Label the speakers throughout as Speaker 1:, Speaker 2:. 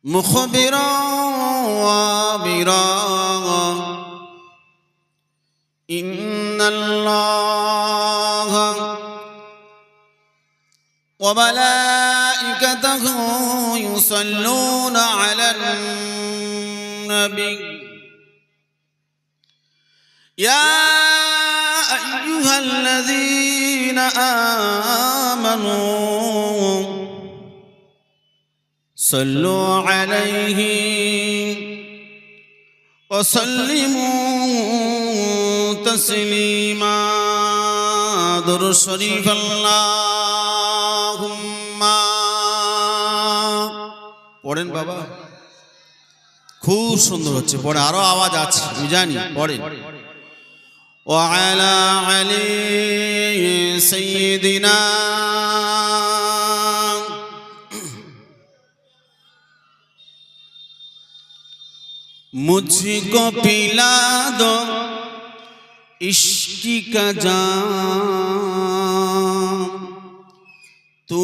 Speaker 1: مخبرا وامرا إن الله وملائكته يصلون على النبي يا أيها الذين آمنوا صلوا عليه وسلموا تسليما درود شريف اللهم পড়েন বাবা খুব সুন্দর হচ্ছে পড়ে আরো আওয়াজ আছে আমি জানি পড়েন وعلى علي سيدنا मुझको पिला दो इश्क का जाम तू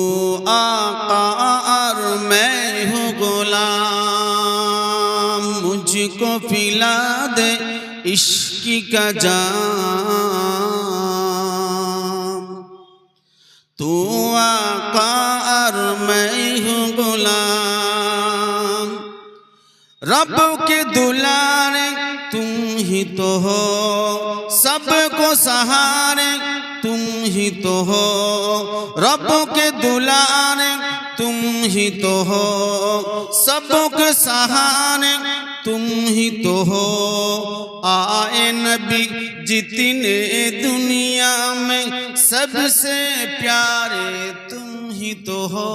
Speaker 1: आका और मैं हूँ गुलाम मुझको पिला दे इश्क का जाम तू आका और मैं हूँ गुलाम रब के दुलारे तुम ही तो हो सबको सहारे तुम ही तो हो रब के दुलारे तुम ही तो हो सबको सहारे तुम ही तो हो आए नबी जितने दुनिया में सबसे प्यारे तुम ही तो हो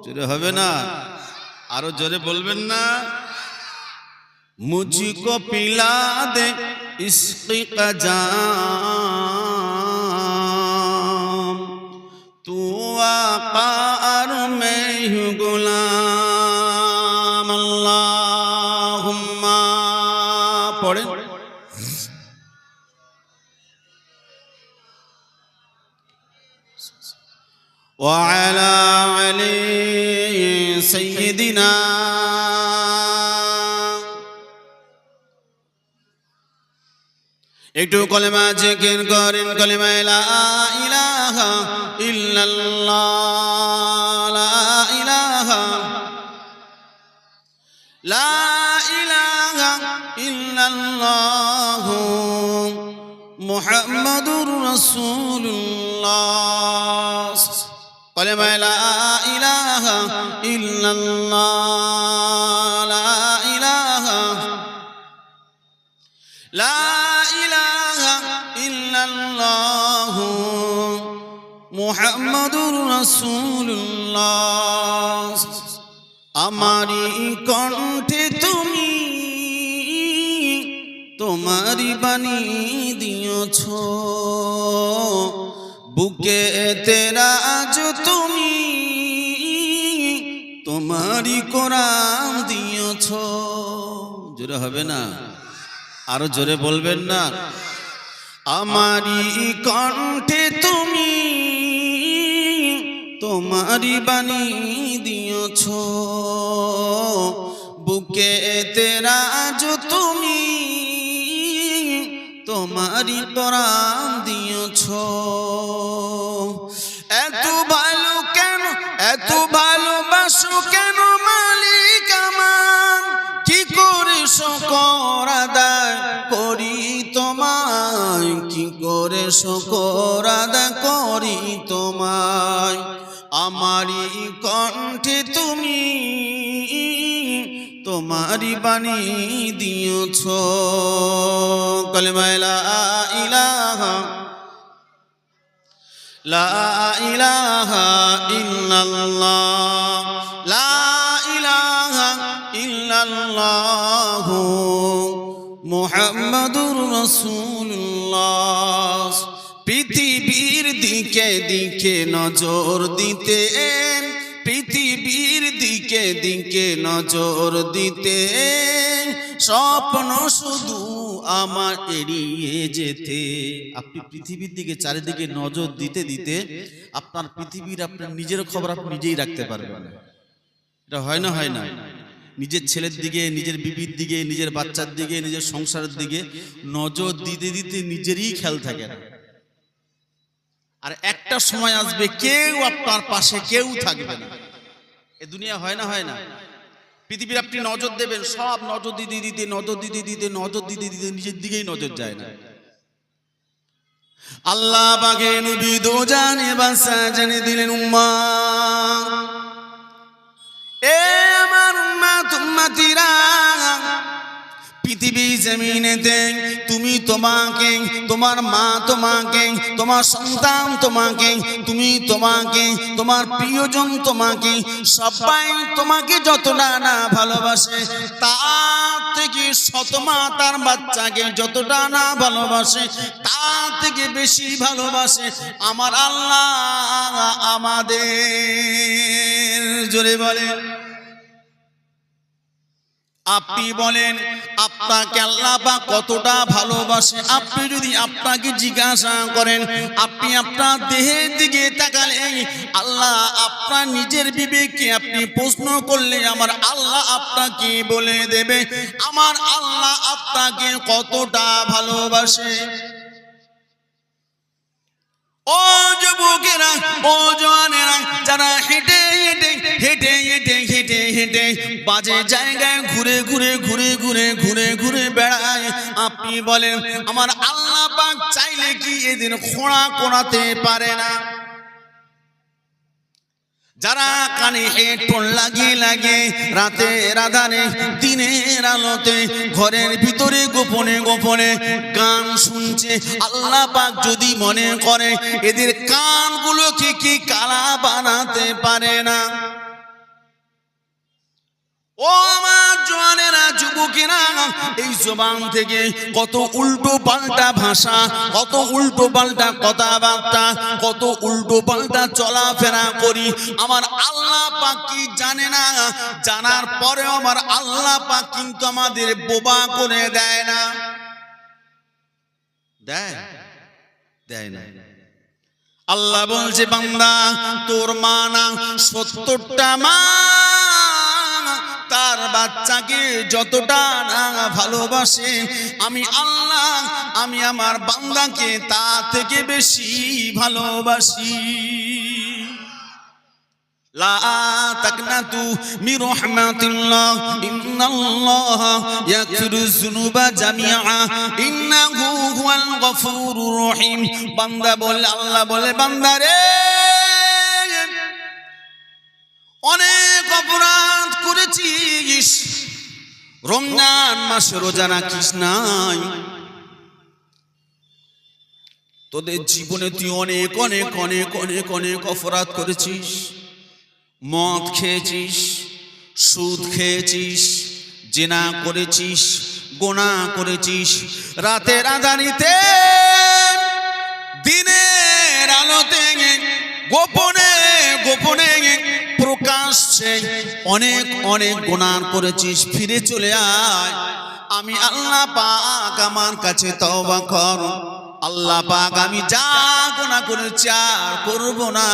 Speaker 1: जोरे होबे ना आरो जोरे बोलबेन ना मुझको पिला दे इश्क का जाम तू आका और मैं हूँ गुलाम अल्लाहुम्मा पढ़े वअला अली सय्यदिना একটু কলেমা জিকির করেন কলেমা লা ইলাহা ইল্লাল্লাহ লা ইলাহা ইল্লাল্লাহ মুহাম্মাদুর রাসূলুল্লাহ কলেমা লা ইলাহা ইল্লাল্লাহ লা ইলাহা লা মুহাম্মাদুর রাসূলুল্লাহ আমারি কণ্ঠে তুমি তোমারি বাণী দিয়েছো বুকে তেরা আজ তুমি তোমারি কোরআন দিয়েছো জোরে হবে না আরো জোরে বলবেন না আমারি কণ্ঠে তুমি তোমারি বাণী দিয়েছো বুকে তেরা আজ তুমি তোমারি কোরআন দিয়েছো এত ভালো কেন এত ভালোবাসো কেন মালিক আমার কি করে শুকর আদায় করি তোমায় কি করে শুকর আদায় করি তোমায় আমারি কণ্ঠে তুমি তোমারি বাণী দিয়েছো কলেমা লা ইলাহা ইল্লাল্লাহ লা ইলাহা ইল্লাল্লাহ মুহাম্মাদুর রাসূলুল্লাহ পৃথিবীর দিকে দিকে নজর দিতে পৃথিবীর দিকে দিকে নজর দিতে স্বপ্ন শুধু আমার এড়িয়ে যেতে। আপনি পৃথিবীর দিকে চারিদিকে নজর দিতে দিতে আপনার পৃথিবীর আপনার নিজের খবর আপনি নিজেই রাখতে পারবেন না। এটা হয় না, হয় না? নিজের ছেলের দিকে, নিজের বিবির দিকে, নিজের বাচ্চার দিকে, নিজের সংসারের দিকে নজর দিতে দিতে নিজেরই খেয়াল থাকে না। আর একটা সময় আসবে কেউ আপনার পাশে কেউ থাকবে না। এ দুনিয়া হয় না, হয় না? পৃথিবীর আপনি নজর দেবেন, সব নজর দিতে দিতে নজর দিতে দিতে নজর দিতে দিতে নিজের দিকেই নজর যায় না। আল্লাহ পাকে নবী দো জানে বাসা জানে দিলেন উম্মাহ, এ আমার উম্মাত উম্মতিরা, পৃথিবী জমিনেতে তুমি তোমাকে, তোমার মা তোমাকে, তোমার সন্তান তোমাকে, তুমি তোমাকে, তোমার প্রিয়জন তোমাকে, সবাই তোমাকে যতটা না ভালোবাসে, তার থেকে শতমা তার বাচ্চাকে যতটা না ভালোবাসে, তার থেকে বেশি ভালোবাসে আমার আল্লাহ আমাদের। জোরে বলেন। আপনি বলেন আপনাকে আল্লাহ পাক কতটা ভালোবাসে? আপনি যদি আপনাকে জিজ্ঞাসা করেন, আপনি আপনার দেহের দিকে তাকালে, আল্লাহ আপনার নিজের বিবেককে আপনি প্রশ্ন করলে আমার আল্লাহ আপনাকে বলে দেবে আমার আল্লাহ আপনাকে কতটা ভালোবাসে। ও যুবকেরা, ও জওয়ানেরা, যারা হেঁটে হেঁটে হেঁটে হেঁটে হেঁটে হেঁটে বাজে জায়গায় ঘুরে ঘুরে ঘুরে ঘুরে ঘুরে ঘুরে বেড়ায়, আপনি বলেন আমার আল্লাহ পাক চাইলে কি এদের খোঁড়া কোনাতে পারে না? যারা কানে হেডফোন লাগিয়ে লাগিয়ে রাতে রাধারে দিনের আলোতে ঘরের ভিতরে গোপনে গোপনে গান শুনছে, আল্লাহ পাক যদি মনে করে এদের কানগুলোকে কি কালা বানাতে পারে না? ও আমার জওয়ানেরা, যুবকেরা, এই জবান থেকে কত উল্টো পাল্টা ভাষা, কত উল্টো পাল্টা কথাবার্তা, কত উল্টো পাল্টা চলাফেরা করি, আমার আল্লাহ পাক কি জানে না? জানার পরেও আমার আল্লাহ পাক কিন্তু আমাদের বোবা করে দেয় না। দেয়? দেয় না। আল্লাহ বলছে বান্দা, তোর মা না 70টা মা তার বাচ্চাকে যতটা না ভালোবাসে, আমি আল্লাহ, আমি আমার বান্দাকে তা থেকে বেশি ভালোবাসি। লা তাকনাতু মির রাহমাতিল্লাহ, ইন্নাল্লাহ ইয়াগফিরুয যুনুবা জামিআ, ইন্নাহু হুয়াল গফুরুর রহিম। বান্দা বলে, আল্লাহ বলে, বান্দা রে, অনেক অপরাধ করেছিস, রমজান মাসে রোজা রাখিস নাই, তোদের জীবনে তুই অনেক অনেক অনেক অনেক অনেক অপরাধ করেছিস। মদ খেয়েছিস, সুদ খেয়েছিস, জিনা করেছিস, গোনা করেছিস, রাতের আঁধারিতে দিনের আলোতে গোপনে গোপনে প্রকাশ্যে অনেক অনেক গুনাহ করেছিস। ফিরে চলে আয়, আমি আল্লাহ পাক আমার কাছে তওবা কর। আল্লাহ পাক আমি যা গুনাহ করেছি আর করব না।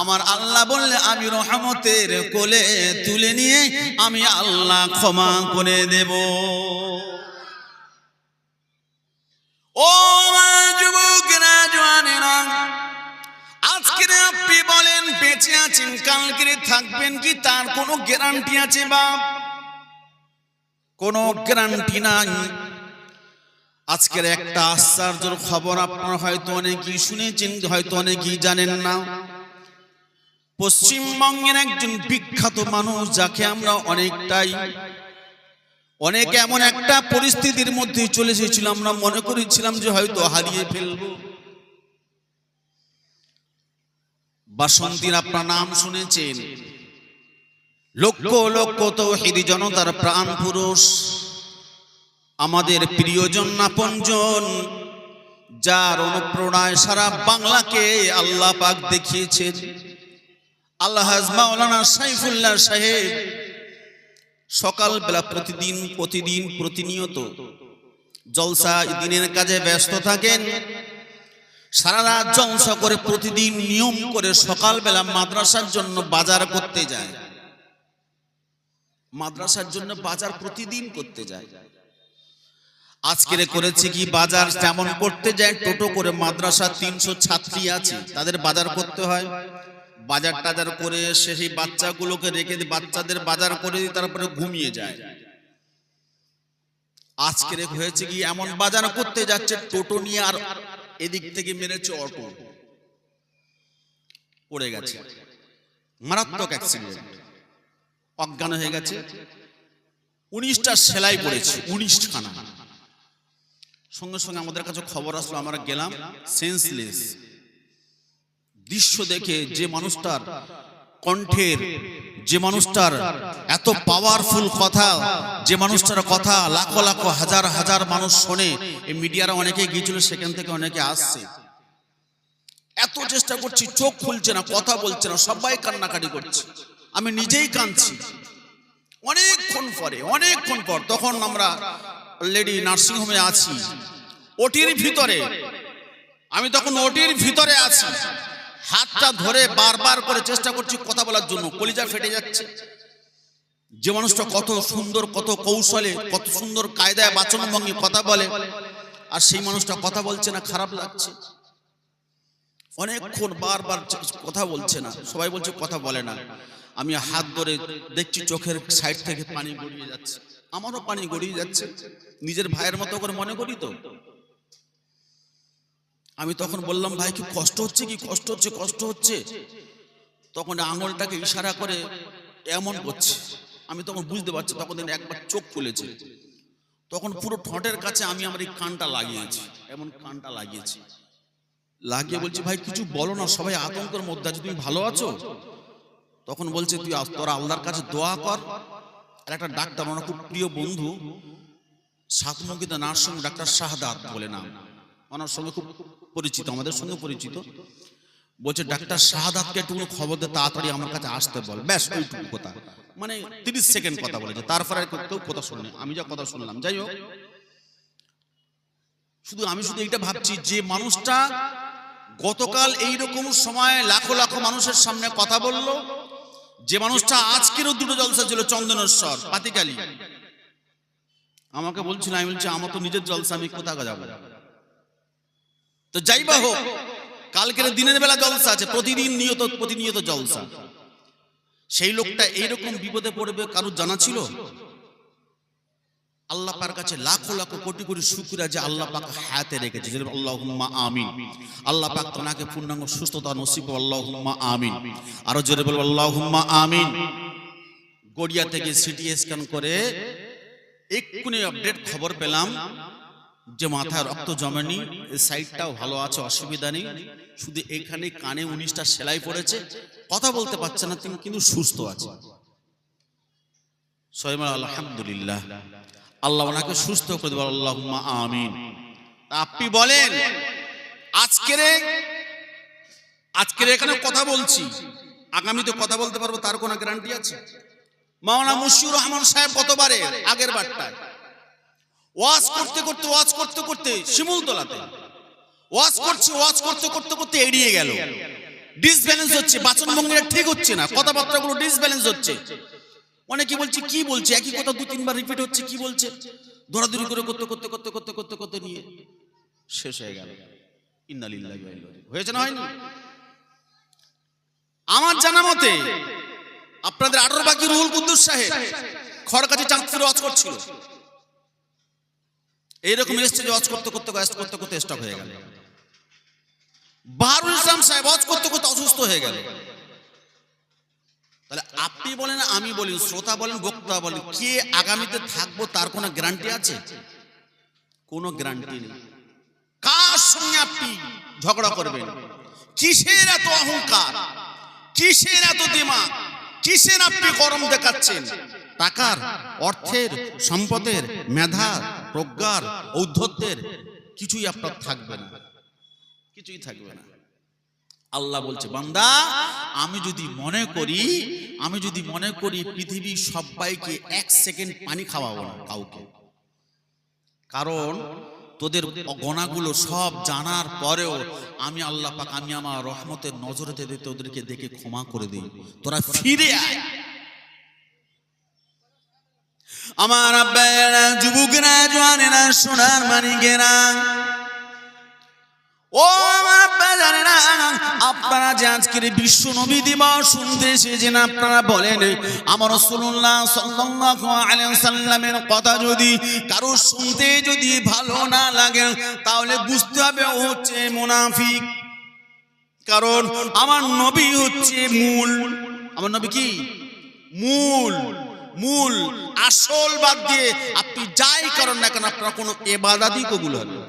Speaker 1: আমার আল্লাহ বললে আমি রহমতের কোলে তুলে নিয়ে আমি আল্লাহ ক্ষমা করে দেব। ও যুবকেরা, জওয়ানেরা, আজকে আপনি বলেন বেঁচে আছেন, কালকে থাকবেন কি তার কোনো গ্যারান্টি আছে? বাপ, কোনো গ্যারান্টি নাই। আজকের একটা আশ্চর্যের খবর আপনারা হয়তো অনেকেই শুনেছেন, হয়তো অনেকেই জানেন না। পশ্চিমবঙ্গের একজন বিখ্যাত মানুষ, যাকে আমরা অনেক এমন একটা পরিস্থিতির মধ্যে চলে এসেছিল, আমরা মনে করেছিলাম যে হয়তো হারিয়ে ফেলবো। বাসন্তীর আপনার নাম শুনেছেন, লক্ষ লক্ষ তাওহীদি জনতার প্রাণ পুরুষ, আমাদের প্রিয়জন আপনজন, যার অনুপ্রেরণায় সারা বাংলাকে আল্লাহ পাক দেখিয়েছেন। আলহাজ মাওলানা সাইফুল্লাহ সাহেব সকালবেলা প্রতিনিয়ত জলসা দিনের কাজে ব্যস্ত থাকেন, সারা রাত জলসা করে প্রতিদিন নিয়ম করে সকালবেলা মাদ্রাসার জন্য বাজার করতে যায়, মাদ্রাসার জন্য বাজার প্রতিদিন করতে যায়। আজকের করেছে কি বাজার যেমন করতে যায়, টোটো করে মাদ্রাসা 300 ছাত্রী আছে, তাদের বাজার করতে হয়। বাজার টাজার করে সেই বাচ্চাগুলোকে রেখে বাচ্চাদের বাজার করে দিয়ে তারপরে ঘুমিয়ে যায়। আজকের হয়েছে কি এমন বাজার করতে যাচ্ছে টোটো নিয়ে, আর এদিক থেকে মেরেছে অটো, পড়ে গেছে, মারাত্মক অ্যাক্সিডেন্ট, অজ্ঞান হয়ে গেছে। 19টা সেলাই পড়েছে, 19 খানা। সঙ্গে সঙ্গে আমাদের কাছে খবর আসলো, আমরা গেলাম, সেন্সলেস। দৃশ্য দেখে যে মানুষটার কণ্ঠের, যে মানুষটার এত পাওয়ারফুল কথা, যে মানুষটার কথা লাখ লাখ হাজার হাজার মানুষ শোনে, এই মিডিয়ারা অনেকে গিয়েছিল, সেখান থেকে অনেকে আসছে। এত চেষ্টা করছি, চোখ খুলছে না, কথা বলছে না, সবাই কান্নাকাটি করছে, আমি নিজেই কাঁদছি। অনেকক্ষণ পর তখন আমরা অলরেডি নার্সিংহোমে আছি, ওটির ভিতরে, আমি তখন ওটির ভিতরে আছি, হাতটা ধরে বারবার করে চেষ্টা করছি কথা বলার জন্য, কলিজা ফেটে যাচ্ছে। যে মানুষটা কত সুন্দর, কত কৌশলে, কত সুন্দর কায়দায় বাচনভঙ্গি কথা বলে, আর সেই মানুষটা কথা বলছে না, খারাপ লাগছে। অনেকক্ষণ বারবার কথা বলছে না, সবাই বলছে কথা বলে না। আমি হাত ধরে দেখছি চোখের সাইড থেকে পানি গড়িয়ে যাচ্ছে, আমারও পানি গড়িয়ে যাচ্ছে, নিজের ভাইয়ের মতো করে মনে করি তো। আমি তখন বললাম, ভাই কি কষ্ট হচ্ছে, কি কষ্ট হচ্ছে, কষ্ট হচ্ছে। তখন আঙুলটাকে ইশারা করে এমন করছে, আমি তখন বুঝতে পারছি। তখন একবার চোখ খুলেছে, তখন পুরো ঠোঁটের কাছে আমি আমার এই কানটা লাগিয়েছি, এমন কানটা লাগিয়েছি, লাগিয়ে বলছি, ভাই কিছু বলো না, সবাই আতঙ্কের মধ্যে আছে, তুমি ভালো আছো? তখন বলছে, তুই তোরা আল্লাহর কাছে দোয়া কর। আর একটা ডাক্তার, ওনার খুব প্রিয় বন্ধু, সাতমুখিত নার্সিং ডাক্তার শাহাদাত বলে নাম, ওনার সঙ্গে খুব পরিচিত, আমাদের সঙ্গে পরিচিত। বলছে, ডাক্তার শাহাদাতকে একটু খবর দে, তাড়াতাড়ি আমার কাছে আসতে বল। ব্যাস ওইটুকু কথা, মানে 30 সেকেন্ড কথা বলেছে, তারপরে কেউ কথা শুনে, আমি যা কথা শুনলাম। যাই হোক, আমি শুধু এইটা ভাবছি, যে মানুষটা গতকাল এইরকম সময় লাখো লাখো মানুষের সামনে কথা বললো, যে মানুষটা আজকেরও দুটো জলসা ছিল চন্দনেশ্বর পাতিকালী, আমাকে বলছিল, আমি বলছি আমার তো নিজের জলসা, আমি কোথায় যাবো? তো যাই বা হোক, কালকের দিনের বেলা জলসা আছে, প্রতিনিয়ত জলসা। সেই লোকটা এইরকম বিপদে পড়বে কারোর জানা ছিল? আল্লাহ পাকের কাছে লাখো লাখো কোটি কোটি শুকরিয়া যে আল্লাহ পাক হায়াতে রেখেছে। আল্লাহুম্মা আমিন। আল্লাহ পাক তোমাকে পূর্ণাঙ্গ সুস্থতা নসিব করুন, আল্লাহুম্মা আমিন। আরো জোরে বলবো আল্লাহুম্মা আমিন। গড়িয়া থেকে সিটি স্ক্যান করে এক্ষুনি আপডেট খবর পেলাম যে মাথায় রক্ত জমেনি, এই সাইডটাও ভালো আছে, অসুবিধা নেই, শুধু এখানে কানে 19টা সেলাই পড়েছে, কথা বলতে পারছে না, কিন্তু সুস্থ আছে। আলহামদুলিল্লাহ, আল্লাহ ওনাকে সুস্থ করে দেবে, আল্লাহুম্মা আমিন। আপনি বলেন, আজকের এখানে কথা বলছি, আগামীতে কথা বলতে পারবো তার কোনো গ্যারান্টি আছে? মাওলানা মুশিউর রহমান সাহেব কতবারে আগের বারটায় ওয়াজ করতে করতে শিমুলতলাতে ওয়াজ করতে এড়িয়ে গেল, ডিসব্যালেন্স হচ্ছে, বাচনভঙ্গিটা ঠিক হচ্ছে না, কথাবার্তাগুলো ডিসব্যালেন্স হচ্ছে। অনেকে বলছে কি বলছে, একই কথা 2-3 বার রিপিট হচ্ছে, কি বলছে, দৌড়াদৌড়ি করে করতে নিয়ে শেষ হয়ে গেল। ইন্না লিল্লাহি ওয়া ইন্না ইলাইহি রাজিউন। হয়েছে না হয়নি? আমার জানা মতে আপনাদের 18 বাকি রুহুল কুদ্দুস সাহেব খড়কাঠি চাঁদপুরে ওয়াজ করছিল, এইরকম স্টেজে ওয়াজ করতে স্টক হয়ে গেল। বাহারুল ইসলাম সাহেব ওয়াজ করতে অসুস্থ হয়ে গেল। তাহলে আপনি বলেন, আমি বলি, শ্রোতা বলেন, বক্তা বলেন, কে আগামীতে থাকবো তার কোনো গ্যারান্টি আছে? কোনো গ্যারান্টি নেই। কার সঙ্গে আপনি ঝগড়া করবেন? কিসের এত অহংকার, কিসের এত দিমাগ, কিসের আপনি গরম দেখাচ্ছেন? টাকার, অর্থের, সম্পদের, মেধার, প্রজ্ঞার, ঔদ্ধত্যের কিছুই আপনার থাকবে না, কিছুই থাকবে না। আল্লাহ বলছে, বান্দা আমি যদি মনে করি পৃথিবীর সবাইকে 1 সেকেন্ড পানি খাওয়াবো না, কাউকে কারণ তোদের গোনাগুলো সব জানার পরেও আমি আল্লাহ পাক, আমি আমার রহমতের নজরে তোদেরকে দেখে ক্ষমা করে দিই, তোরা ফিরে আয়। আমার আব্বায়েরা, যুবকেরা, জওয়ানেরা, সোনার মানিকেরা, ও আমার আব্বা জানেনা, আপনারা যে আজকের বিশ্ব নবী দিবস শুনতে এসেছেন, আপনারা বলেন আমার রাসূলুল্লাহ সাল্লাল্লাহু আলাইহি ওয়াসাল্লামের কথা যদি কারো শুনতে যদি ভালো না লাগে, তাহলে বুঝতে হবে ও হচ্ছে মুনাফিক। কারণ আমার নবী হচ্ছে মূল। আমার নবী কি মূল? মূল আসল বাদ দিয়ে আপনি যাই করেন না কেন, আপনার কোনো ইবাদতই কবুল হবে না।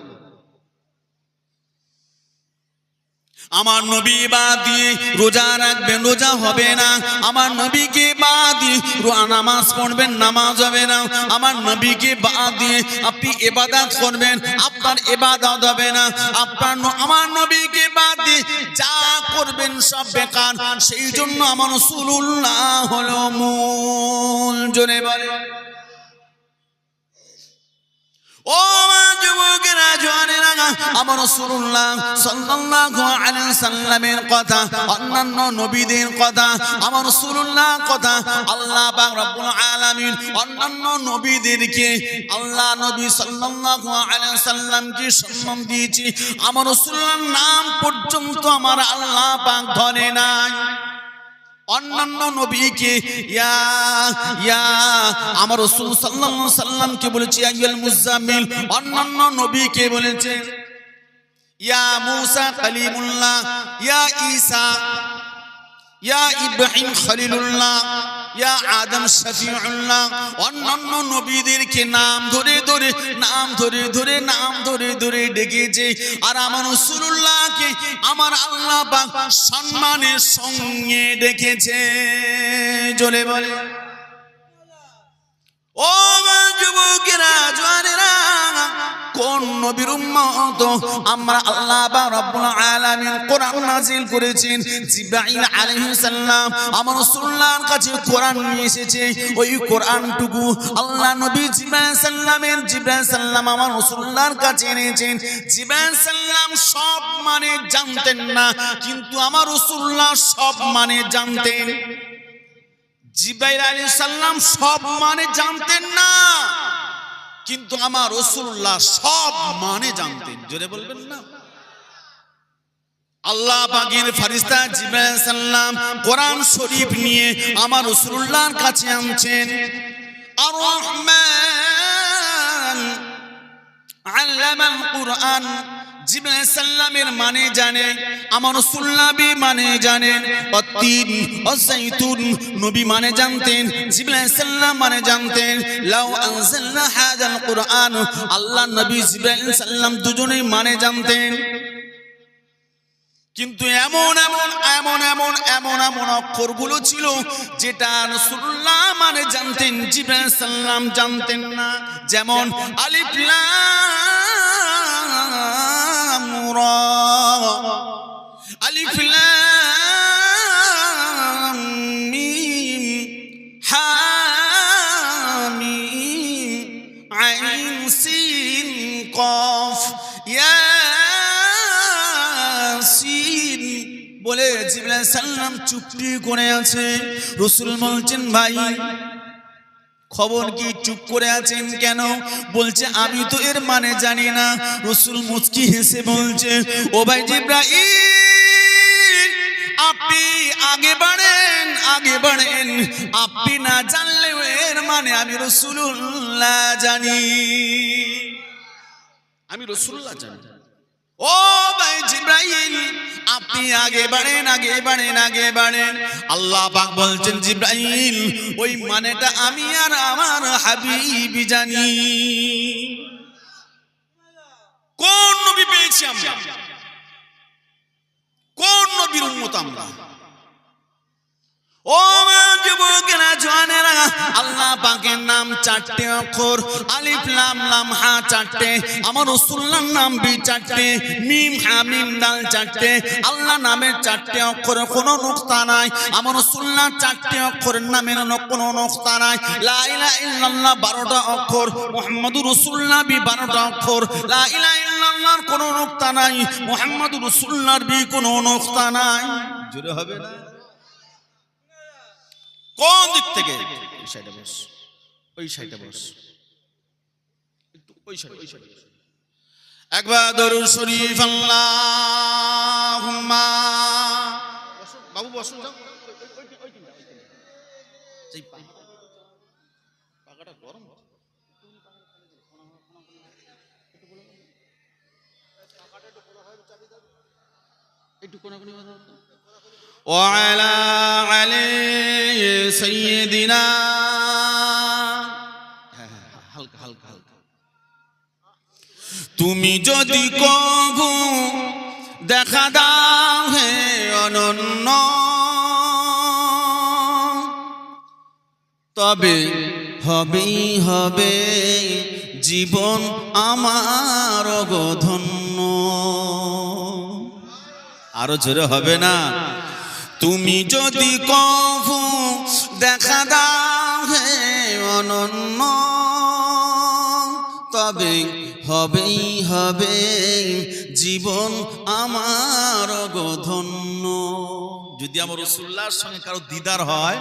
Speaker 1: আমার নবী বাদ দিয়ে রোজা রাখবেন, রোজা হবে না। আমার নবীকে বাদ দিয়ে নামাজ পড়বেন, নামাজ হবে না। আমার নবীকে বাদ দিয়ে আপনি ইবাদত করবেন, আপনার ইবাদত হবে না। আমার নবীকে বাদ দিয়ে যা করবেন সব বেকার। সেই জন্য আমার রাসূলুল্লাহ হলো মূল। জোরে বলে ও যুবকেরা, জওয়ানেরা, আমার রাসূলুল্লাহ সাল্লাল্লাহু আলাইহি ওয়াসাল্লামের কথা, অন্যান্য নবীদের কথা, আমার রাসূলুল্লাহ কথা, আল্লাহ পাক রব্বুল আলামিন অন্যান্য নবীদেরকে, আল্লাহ নবী সাল্লাল্লাহু আলাইহি ওয়াসাল্লামকে সম্মান দিয়েছে, আমার রাসূলুল্লাহর নাম পর্যন্ত আমার আল্লাহ পাক ধরে নাই। অন্যান্য নবীকে ইয়া ইয়া আমার রাসূল সাল্লাল্লাহু আলাইহি সাল্লামকে বলেছে আইয়ুল মুজাম্মিল, অন্যান্য নবীকে বলেছে ইয়া মূসা কালিমুল্লাহ, ইয়া ঈসা, ইয়া ইব্রাহিম খলিলুল্লাহ, ইয়া আদম শফিউল্লাহ। অন্যান্য নবীদেরকে নাম ধরে ধরে নাম ধরে ধরে নাম ধরে ধরে ডেকেছে, আর আমার রাসূলুল্লাহকে আমার আল্লাহ পাক সম্মানের সঙ্গে ডেকেছে। জোরে বলে ও যুবকেরা, জওয়ানেরা, কোন নবীর উম্মত আমরা আল্লাহ পাক রব্বুল আলামিন কোরআন নাযিল করেছেন। জিবরাইল আলাইহিস সালাম আমার রাসূলুল্লাহর কাছে কোরআন নিয়ে এসেছে। ওই কোরআনটুকু আল্লাহ নবী জিবরাইল সালাম আমার রাসূলুল্লাহর কাছে এনেছেন। জিবরাইল সালাম সব মানে জানতেন না, কিন্তু আমার রাসূলুল্লাহ সব মানে জানতেন। জিবরাইল আলাইহিস সালাম সব মানে জানতেন না, কিন্তু আমার রাসূলুল্লাহ সব মানে জানতেন। জোরে বলবেন না? আল্লাহ পাকের ফেরেশতা জিবরাইল সালাম কোরআন শরীফ নিয়ে আমার রাসূলুল্লাহর কাছে আনছেন। আর রহমান আল্লামাল কুরআন, জিবরাইল সালামের মানে জানে, আমার রাসূলুল্লাহ মানে জানেন। অতীন অসাইতুন নবী মানে জানতেন, জিবরাইল সালাম মানে জানতেন। লাউ আনজালনা হাযাল কুরআন, আল্লাহ নবী জিবরাইল সালাম দুজনেই মানে জানতেন। কিন্তু এমন এমন এমন এমন এমন এমন অক্ষরগুলো ছিল যেটা রাসূলুল্লাহ মানে জানতেন, জিবরাইল সালাম জানতেন না। যেমন আলিফ লাম রা, আলিফ লাম মিম, হা মিম, আইন সিন কফ, ইয়া বলে জিবরাইল সালাম চুপটি করে আছে। রাসূল বলছেন ভাই খবর কি, চুপ করে আছেন কেন? বলছে আমি তো এর মানে জানি না। রাসূল মুচকি হেসে বলছে ও ভাই জিবরাইল, আপনি আগে বাড়েন আগে বাড়েন, আপনি না জানলেও এর মানে আমি রাসূলুল্লাহ জানি, আমি রাসূলুল্লাহ জানি। ও ভাই জিবরাইল, আপনি আগে বাড়েন আগে বাড়েন আগে বাড়েন। আল্লাহ পাক বলছেন জিবরাইল, ওই মানেটা আমি আর আমার হাবিব জানি। কোন নবী পেয়েছি আমরা? কোন নবীর উম্মত আমরা? ও যুবকেরা জওয়ানেরা, আল্লাহ পাকের নাম 4টে অক্ষর, আলিফ লাম লাম হা 4টে, আমার রাসূলুল্লাহর নাম বি 4টে, মিম হা মিম দাল 4টে। আল্লাহ নামের 4টে অক্ষরে কোনো নুকতা নাই, আমার রাসূলুল্লাহ 4টে অক্ষরের নামের কোনো নুকতা নাই। লা ইলাহা ইল্লাল্লাহ 12টা অক্ষর, মুহাম্মাদুর রাসূলুল্লাহ বি 12টা অক্ষর। লা ইলাহা ইল্লাল্লাহর কোনো নুকতা নাই, মুহাম্মাদুর রাসূলুল্লাহর বি কোনো নুকতা নাই। জোরে হবে না? কোন দিক থেকে? ওই সাইডে বস, ওই সাইডে বস, একটু ওই সাইডে। একবার দরুদ শরীফ আল্লাহুম্মা, বাবু বসুন, যাও। সেই পাকাটা গরম, একটু কোনাকুনি ওয়ালা আলাইহি সাইয়্যিদিনা, হালকা হালকা হালকা। তুমি যদি কবু দেখা দাও হে অনন্য, তবে হবেই হবে জীবন আমার ধন্য। আরো জোরে হবে না? তুমি যদি কবু দেখা দাও হে অনন্য, তবে হবেই হবে জীবন আমার ধন্য। যদি আমার রাসূলুল্লাহর সঙ্গে কারো দিদার হয়,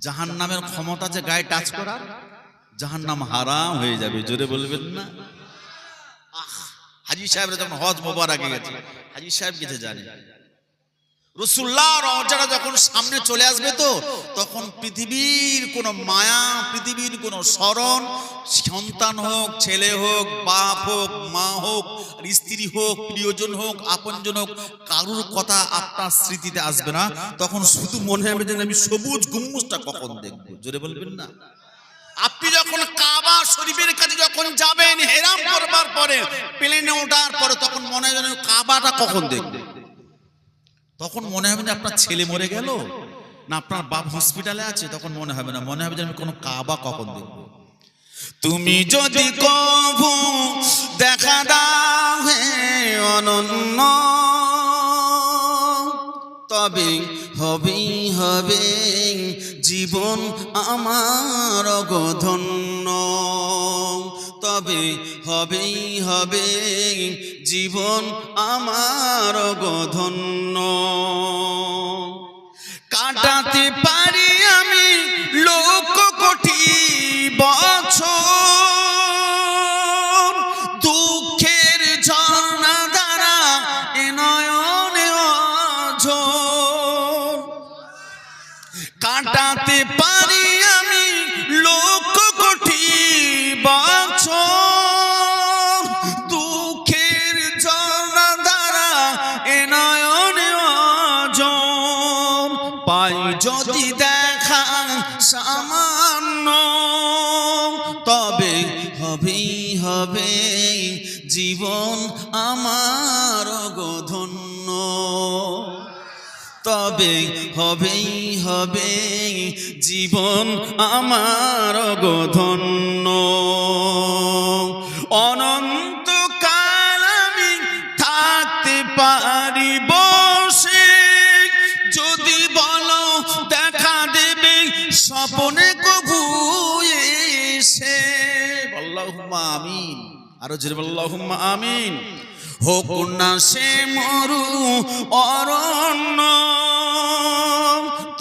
Speaker 1: জাহান্নামের ক্ষমতা যে গায়ে টাচ করার, জাহান্নাম হারাম হয়ে যাবে। জোরে বলবেন না? হাজী সাহেবরা যখন হজ মোবারকে গেছে, হাজী সাহেব গেছে জানে, রাসূলুল্লাহর রওজাটা যখন সামনে চলে আসবে তো তখন পৃথিবীর কোন মায়া, পৃথিবীর কোন স্মরণ, সন্তান হোক, ছেলে হোক, বাপ হোক, মা হোক, স্ত্রী হোক, প্রিয়জন হোক, আপনজন হোক, কারোর কথা আপনার স্মৃতিতে আসবে না। তখন শুধু মনে হবে যে আমি সবুজ গম্বুজটা কখন দেখব। জোরে বলবেন না? আপনি যখন কাবা শরীফের কাছে যখন যাবেন, হেরাম করবার পরে, প্লেনে ওঠার পরে, তখন মনে হয় যেন কাবাটা কখন দেখব। তখন মনে হবে যে আপনার ছেলে মরে গেল না আপনার বাপ হসপিটালে আছে, তখন মনে হবে না, মনে হবে যে আমি কোনো কাবা কখন দেখব। তুমি যদি কবু দেখা দাও হে অনন্য, তবে হবেই হবে জীবন আমার ধন্য, তবে হবেই হবে জীবন আমার ধন্য। কাটাতে পারি আমি লক্ষ কোটি বছর, দুঃখের ঝর্ণা দ্বারা এ নয়নে অঝোর। কাটাতে পারি আমি লক্ষ কোটি বছর, দুঃখের ঝর্ণা দ্বারা এ নয়নে অঝোর। পাই যদি দেখা সামান্য, তবে হবেই হবে জীবন আমার ধন্য, তবে হবেই হবে জীবন আমার ধন্য। অনন্তকাল আমি থাকতে পারি বসে, যদি বলো দেখা দেবে স্বপ্নে কবু এসে। আল্লাহুম্মা আমিন। আরো জোরে আল্লাহুম্মা আমিন। হোক না সে মরু অরণ্য,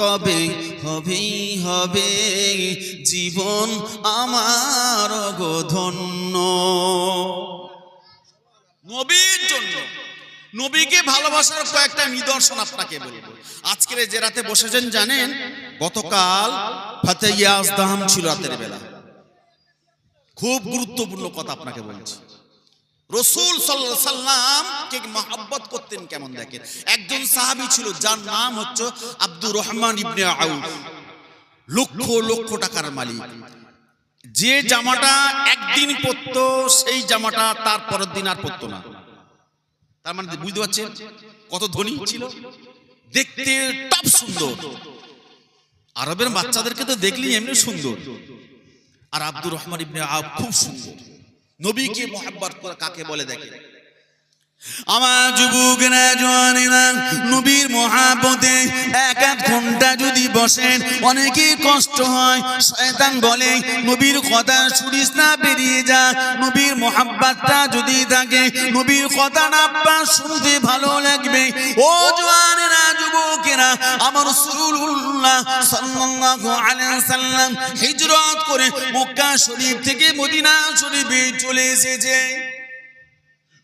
Speaker 1: তবে হবেই হবে জীবন আমার ধন্য। নবীর জন্য, নবীকে ভালোবাসার কয়েকটা নিদর্শন আপনাকে বলবো। আজকের যে রাতে বসেছেন জানেন, গতকাল ফাতে ইয়াজদাম ছিল রাতের বেলা। খুব গুরুত্বপূর্ণ কথা আপনাকে বলছি। রাসূল সাল্লাল্লাহু আলাইহি সাল্লাম কে মহব্বত করতেন কেমন দেখেন। একজন সাহাবী ছিল যার নাম হচ্ছে আব্দুর রহমান ইবনে আউফ, লক্ষ লক্ষ টাকার মালিক। যে জামাটা একদিন পরতো সেই জামাটা তার পরের দিন আর পরতো না। তার মানে বুঝতে পারছেন কত ধনী ছিল, দেখতে টপ সুন্দর। আরবের বাচ্চাদেরকে তো দেখলি এমনি সুন্দর, আর আব্দুর রহমান ইবনে আওফ খুব সুন্দর। নবীকে মহব্বত করা কাকে বলে দেখেন। আমার যুবকেরা জওয়ানেরা, নবীর মহব্বতে এক ঘন্টা যদি বসেন অনেকেই কষ্ট হয়। শয়তান বলে নবীর কথা শুনিস না, বেরিয়ে যা। নবীর মহব্বতটা যদি থাকে, নবীর কথা না আপনার শুনতে ভালো লাগবে। ও জওয়ানেরা, যুবকেরা, আমার রাসূলুল্লাহ সাল্লাল্লাহু আলাইহি ওয়াসাল্লাম হিজরত করে মক্কা শরীফ থেকে মদিনা শরীফে চলে এসেছে।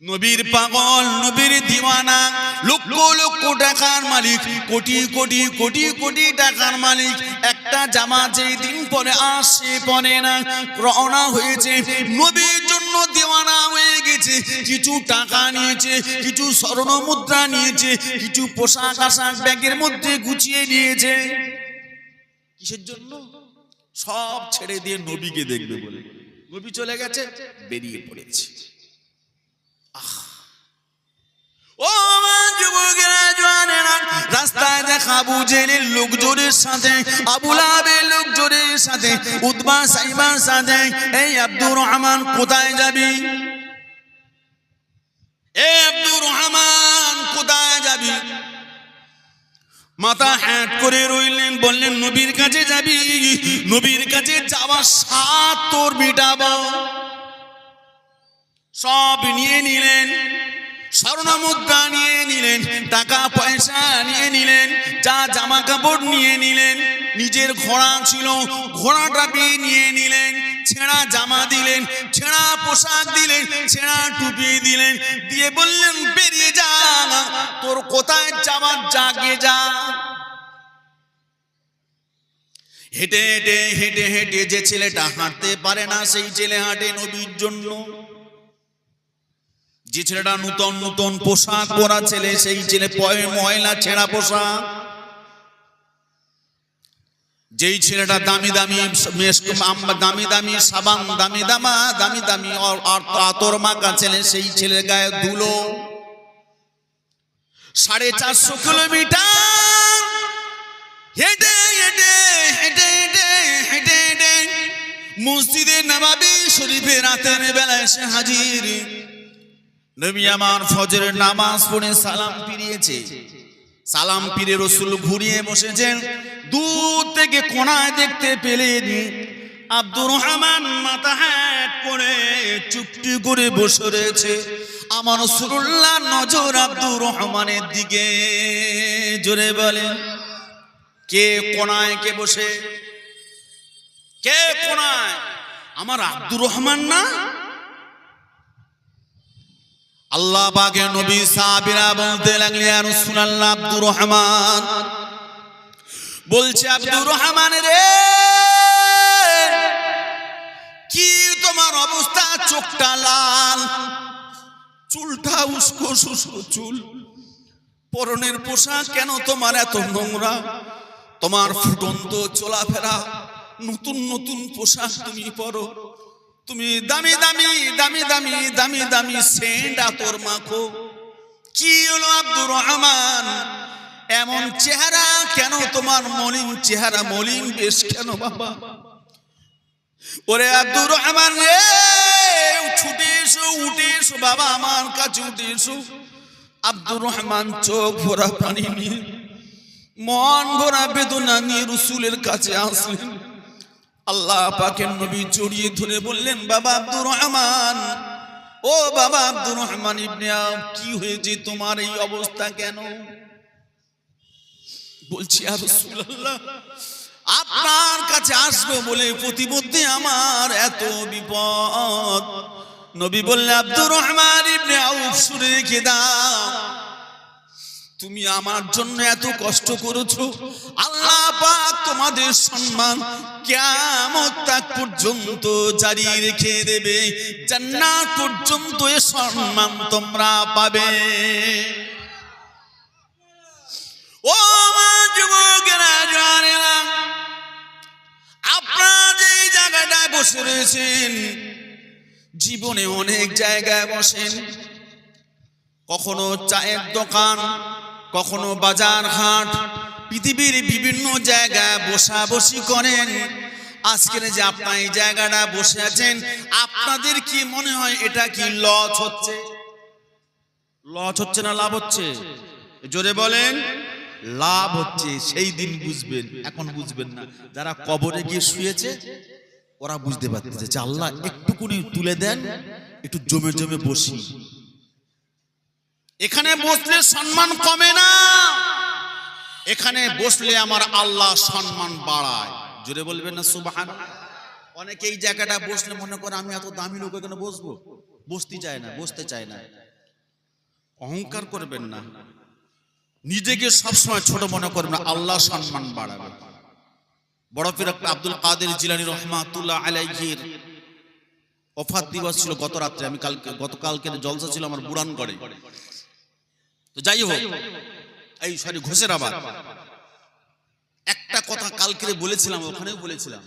Speaker 1: নবীর পাগল, নবীর দিওয়ানা, লক্ষ লক্ষ টাকার মালিক, কোটি কোটি কোটি কোটি টাকার মালিক, একটা জামা যেই দিন পরে আসে পরে না, রওনা হয়েছে নবীর জন্য দিওয়ানা হয়ে গেছে। কিছু টাকা নিয়েছে, কিছু স্বর্ণ মুদ্রা নিয়েছে, কিছু পোশাক আশাক ব্যাগের মধ্যে গুছিয়ে নিয়েছে। কিসের জন্য? সব ছেড়ে দিয়ে নবীকে দেখবে বলে। নবী চলে গেছে, বেরিয়ে পড়েছে। ও যুবকেরা জওয়ানেরা, রাস্তায় দেখা আবু জেহেলের লোকজনের সাথে, আবু লাহাবের লোকজনের সাথে, উতবা সাইবার সাথে, এই আব্দুর রহমান কোথায় যাবি? এই আব্দুর রহমান কোথায় যাবি? মাথা হ্যাট করে রইলেন, বললেন নবীর কাছে যাবি? নবীর কাছে যাওয়ার সাথ তোর মিটাবো। সব নিয়ে নিলেন, স্বর্ণ মুদ্রা নিয়ে নিলেন, টাকা পয়সা নিয়ে নিলেন, যা জামা কাপড় নিয়ে নিলেন। নিজের ঘোড়া ছিল, ঘোড়াটা নিয়ে নিলেন, ছেঁড়া জামা দিলেন, ছেঁড়া পোশাক দিলেন, ছেঁড়া টুপি দিলেন, দিয়ে বললেন বেরিয়ে যা, তোর কোথায় যাবার জাগে যা। হেঁটে হেঁটে হেঁটে হেঁটে যে ছেলেটা হাঁটতে পারে না সেই ছেলে হাঁটে নবীর জন্য। যে ছেলেটা নতুন নতুন পোশাক পরা ছেলে সেই ছেলে ময়লা ছেঁড়া পোশাক। যেই ছেলেটা দামি দামি দামি দামি সাবান, দামি দামি আতর মাখা ছেলে সেই ছেলের গায়ে ধুলো। 450 কিলোমিটার হেঁটে হেঁটে হেঁটে হেঁটে হেঁটে হেঁটে মসজিদে নববী শরীফে রাতের বেলা এসে হাজির। নবী আমার ফজরের নামাজ পড়ে সালাম ফিরিয়েছে। সালাম ফিরে রাসূল ঘুরিয়ে বসেছেন। দূর থেকে কোণায় দেখতে পেলেন আব্দুর রহমান মাথা হ্যাট করে চুপটি করে বসে রয়েছে। আমার রাসূলুল্লাহর নজর আব্দুর রহমানের দিকে। জোরে বলেন, কে কোণায়, কে বসে, কে কোণায়? আমার আব্দুর রহমান না? আল্লাহ পাকের নবী সাহাবীরা বলতে লাগলেন ইয়া রাসূলুল্লাহ, আব্দুর রহমান। বলছে আব্দুর রহমান রে, কি তোমার অবস্থা? চোখটা লাল, চুলটা উস্কো শুষ্কো চুল, পরনের পোশাক কেন তোমার এত নোংরা? তোমার ফুটন্ত চলাফেরা, নতুন নতুন পোশাক তুমি পরো, তুমি দামি দামি দামি দামি দামি দামি সেন্ট আতর মাখো। কি হলো আব্দুর রহমান? এমন চেহারা কেন তোমার? মলিন চেহারা, মলিন বেশ কেন বাবা? ওরে আব্দুর রহমান রে, ছুটে এসো, উঠে এসো বাবা, আমার কাছে উঠে এসো। আব্দুর রহমান চোখ ভরা পানি নিয়ে, মন ভরা বেদনা নিয়ে রাসূলের কাছে আসলেন। আল্লাহ পাকের নবী জড়িয়ে ধরে বললেন, বাবা আব্দুর রহমান, ও বাবা আব্দুর রহমান ইবনে আওফ, কি হয়েছে তোমার এই অবস্থা কেন? বলছি ইয়া রাসূলুল্লাহ, আপনার কাছে আসবো বলে প্রতিমধ্যে আমার এত বিপদ। নবী বললেন, আব্দুর রহমান ইবনে আওফ শুনে রেখে দাও, তুমি আমার জন্য এত কষ্ট করেছো, আল্লাহ পাক তোমাদের সম্মান কিয়ামত তাক পর্যন্ত জারি রেখে দেবে, জান্নাত পর্যন্ত এ সম্মান তোমরা পাবে। ও আমার যুবকেরা, জওয়ানেরা, আপনারা যে জায়গাটায় বসে রয়েছেন, জীবনে অনেক জায়গায় বসেন, কখনো চায়ের দোকান, কখনো বাজার হাট, পৃথিবীর বিভিন্ন জায়গায় বসাবসি করেন, আজকের যে আপনার এই জায়গাটা বসে আছেন, আপনাদের কি মনে হয় এটা কি লস হচ্ছে? লস হচ্ছে না লাভ হচ্ছে? জোরে বলেন। লাভ হচ্ছে। সেই দিন বুঝবেন, এখন বুঝবেন না। যারা কবরে গিয়ে শুয়েছে ওরা বুঝতে পারতেছে যে আল্লাহ একটুকুনি তুলে দেন, একটু জমে জমে বসি। এখানে বসলে সম্মান কমে না, এখানে বসলে আমার আল্লাহ সম্মান বাড়ায়। জোরে বলবেন না সুবহানাল্লাহ। অনেকে এই জায়গাটা বসলে মনে করে আমি এত দামি লোক এখানে বসবো, বসতে চায় না, বসতে চায় না। অহংকার করবেন না, নিজেকে সবসময় ছোট মনে করবেন না, আল্লাহ সম্মান বাড়াবে। বড় পীর আব্দুল কাদের জিলানী রহমাতুল্লাহ আলাইহির ওফাত দিবস ছিল গত রাত্রে। আমি গতকালকে জলসা ছিল আমার বুড়ানগড়ে। তো যাই হোক, এই সরি ঘোষেরাবাদ, একটা কথা কালকে বলেছিলাম, ওখানেও বলেছিলাম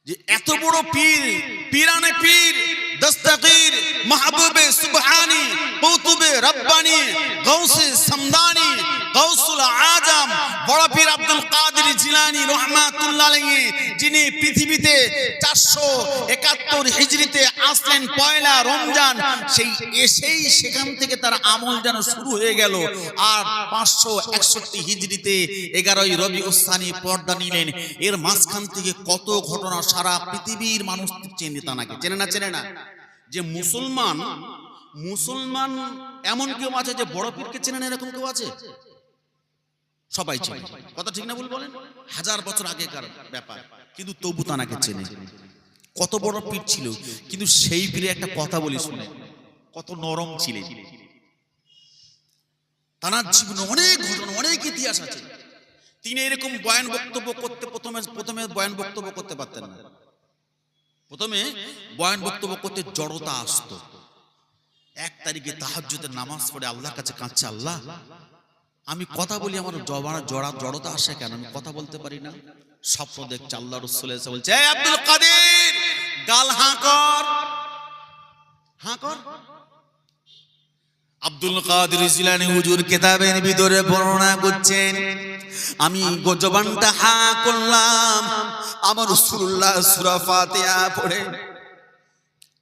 Speaker 1: যে এত বড় পীর, পীরানে পীর, দস্তগীর, মাহবুবে সুবহানি, কুতুবে রব্বানি, গাউসে সামদানি, গাউসুল আজম বড় পীর আব্দুল কাদের জিলানী রহমাতুল্লাহ আলাইহি, যিনি পৃথিবীতে 471 হিজরিতে আসলেন পয়লা রমজান, সেই সেখান থেকে তার আমল যেন শুরু হয়ে গেল। আর 561 হিজরিতে 11ই রবিউল সানি পর্দা নিলেন। এর মাঝখান থেকে কত ঘটনা সারা পৃথিবীর মানুষ চেনে, তানাকে চেনে না? চেনে না? যে মুসলমান এমন কেউ আছে যে বড় পীরকে চেনে না, এরকম কেউ আছে? সবাই চেনে। কথা ঠিক না ভুল বলেন? 1000 বছর আগেকার ব্যাপার, কিন্তু তবু তানাকে চেনে। কত বড় পীর ছিল, কিন্তু সেই পীরে একটা কথা বলি শুনে, কত নরম ছিলেন। তানার জীবনে অনেক ঘটনা, অনেক ইতিহাস আছে। তিনি এরকম বয়ান বক্তব্য করতে প্রথমে বয়ান বক্তব্য করতে পারতেন না। প্রথমে বয়ান বক্তব্য করতে জড়তা আসতো। 1 তারিখে তাহাজ্জুদের নামাজ পড়ে আল্লাহর কাছে কাঁদছে, আল্লাহ আমি কথা বলি, আমার জড়তা আসে কেন? আমি কথা বলতে পারি না। স্বপ্ন দেখছে আল্লাহ রাসূল এসে বলছে, এই আব্দুল কাদের, গাল হাঁ কর, হাঁ কর। আব্দুল কাদের জিলানী হুজুর কিতাবের ভিতরে বর্ণনা করছেন, আমি জবানটা হা করলাম, আমার রাসূলুল্লাহ সূরা ফাতিহা পড়ে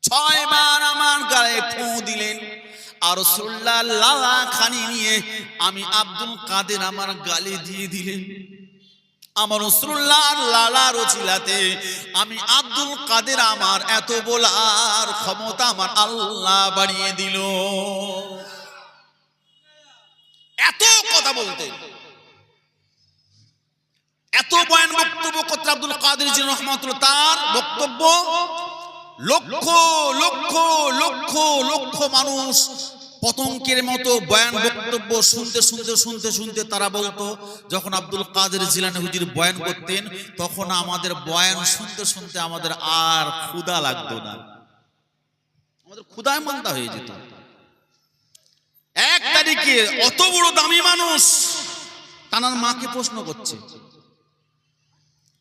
Speaker 1: 6 বার আমার গায়ে ফু দিলেন। আর রাসূলুল্লাহ লালা খানি নিয়ে আমি আব্দুল কাদের আমার গালে দিয়ে দিলেন। আমার রাসূলুল্লাহ লালার ওসিলাতে আমি আব্দুল কাদের আমার এত বলার ক্ষমতা আমার আল্লাহ বাড়িয়ে দিল। এত কথা বলতে, এত বয়ান বক্তব্য করতে আব্দুল কাদের জিলানী রহমাতুল্লাহ, তার বক্তব্য লক্ষ লক্ষ লক্ষ লক্ষ মানুষ পতঙ্গের মতো বয়ান বক্তব্য শুনতে শুনতে শুনতে শুনতে তারা বলতো, যখন আব্দুল কাদের জিলানী হুজুর বয়ান করতেন তখন আমাদের বয়ান শুনতে শুনতে আমাদের আর ক্ষুধা লাগতো না, আমাদের ক্ষুধায় মান্দা হয়ে যেত। 1 তারিখে অত বড় দামি মানুষ তানার মাকে প্রশ্ন করছে।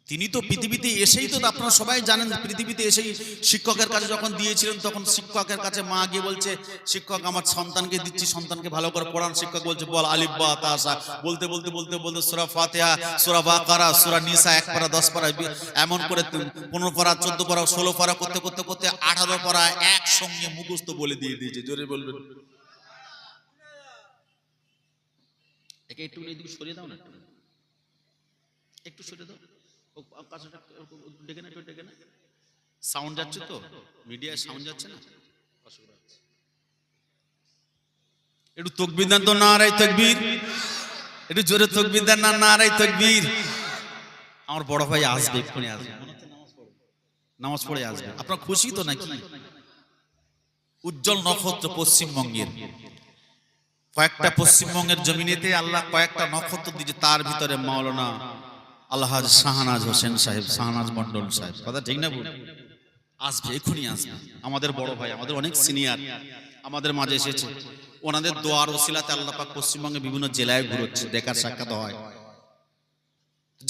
Speaker 1: তিনি তো পৃথিবীতে এসেই তো, আপনারা সবাই জানেন, পৃথিবীতে এসেই শিক্ষকের কাছে যখন দিয়েছিলেন তখন শিক্ষকের কাছে মা গিয়ে বলছে, শিক্ষক আমার সন্তানকে দিচ্ছি, সন্তানকে ভালো করে পড়ান। শিক্ষক বলছে বল আলিফ বা তা সা, বলতে বলতে বলতে বলতে সূরা ফাতিহা, সূরা বাকারা, সূরা নিসা 1 পারা 10 পারা এমন করে 15 পারা 14 পারা 16 পারা করতে করতে করতে 18 পারা একসঙ্গে মুখস্থ বলে দিয়ে দিয়েছে। জোরে বলবেন। একে একটু এদিকে সরিয়ে দাও না, একটু সরিয়ে দাও, সাউন্ড যাচ্ছে তো, মিডিয়ায় সাউন্ড যাচ্ছে না, একটু তাকবীর দেন তো, নারায়ে তাকবীর, একটু জোরে তাকবীর দেন না, নারায়ে তাকবীর। আমার বড় ভাই আসবে, এক্ষুনি আসবে, নামাজ পড়ে আসবে। আপনারা খুশি তো নাকি? উজ্জ্বল নক্ষত্র পশ্চিমবঙ্গের, কয়েকটা পশ্চিমবঙ্গের জমিনেতে আল্লাহ কয়েকটা নক্ষত্র দিয়েছে, তার ভিতরে মাওলানা আলহাজ শাহনাজ হোসেন সাহেব, শাহনাজ মন্ডল সাহেব, কথা ঠিক না বল? আসবে, এক্ষুনি আসবে। আমাদের বড় ভাই, আমাদের অনেক সিনিয়র আমাদের মাঝে এসেছে। ওনাদের দোয়ার ওসিলাতে আল্লাহ পাক পশ্চিমবঙ্গে বিভিন্ন জেলায় ঘুরছে, দেখার সাক্ষাৎ হয়।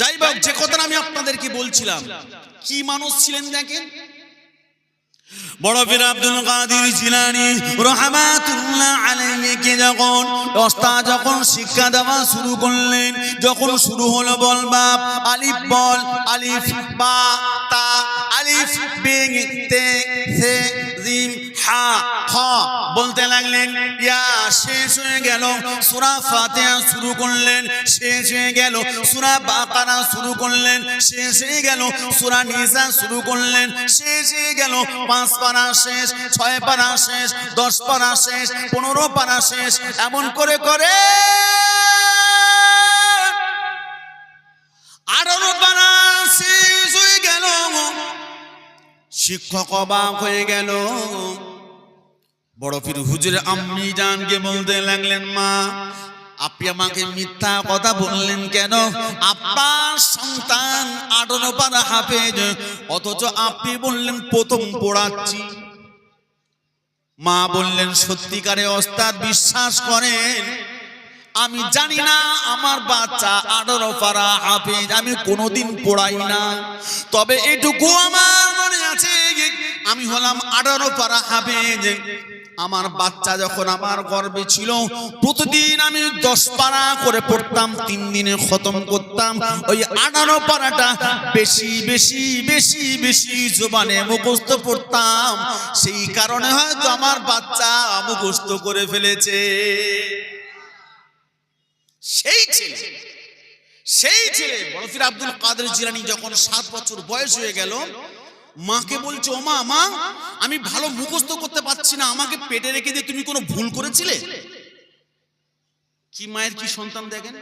Speaker 1: যাই হোক, যে কথাটা আমি আপনাদেরকে বলছিলাম, কি মানুষ ছিলেন দেখেন। বড় পীর আব্দুল কাদের জিলানী রাহমাতুল্লাহ আলাইহি যখন ওস্তাদ যখন শিক্ষা দেওয়া শুরু করলেন, যখন শুরু হলো বল বাপ, আলিফ বল, আলিফ বা তা, আলিফ বিং তে সে জিম হা খ বলতে লাগলেন, ইয়া শেষ হয়ে গেল সূরা ফাতিহা শুরু করলেন, শেষ হয়ে গেল সূরা বাকারা শুরু করলেন, শেষ হয়ে গেল সূরা নিসা শুরু করলেন, শেষ হয়ে গেল 5 পারা শেষ, 6 পারা শেষ, 10 পারা শেষ, 15 পারা শেষ, এমন করে করে 18 পারা শেষ হয়ে গেল। শিক্ষক অবাক হয়ে গেল। বড় পীর হুজুর আম্মি জানকে বলতে লাগলেন, মা আপনি আমাকে মিথ্যা কথা বললেন কেন? আপনার সন্তান 18 পারা হাফেজ, অথচ আপনি বললেন প্রথম পড়াচ্ছি। মা বললেন, সত্যিকারে ওস্তাদ বিশ্বাস করেন, আমি জানি না আমার বাচ্চা 18 পারা হাফেজ, আমি কোনোদিন পড়াই না, তবে এটুকু আমার মনে আছে আমি হলাম 18 পারা হাফেজ। আমার বাচ্চা যখন আমার গর্ভে ছিল প্রতিদিন আমি 10 পারা করে পড়তাম, 3 দিনে খতম করতাম। ওই 18 পারাটা বেশি বেশি বেশি বেশি জবানে মুখস্থ পড়তাম, সেই কারণে হয়তো আমার বাচ্চা মুখস্থ করে ফেলেছে। সেই ছেলে বড় পীর আব্দুল কাদের জিলানী যখন 7 বছর বয়স হয়ে গেল, মাকে বলছে, ও মা, মা আমি ভালো মুখস্থ করতে পারছি না, আমাকে পেটে রেখে দিয়ে তুমি কোনো ভুল করেছিলে? কি মায়ের কি সন্তান দেখেন।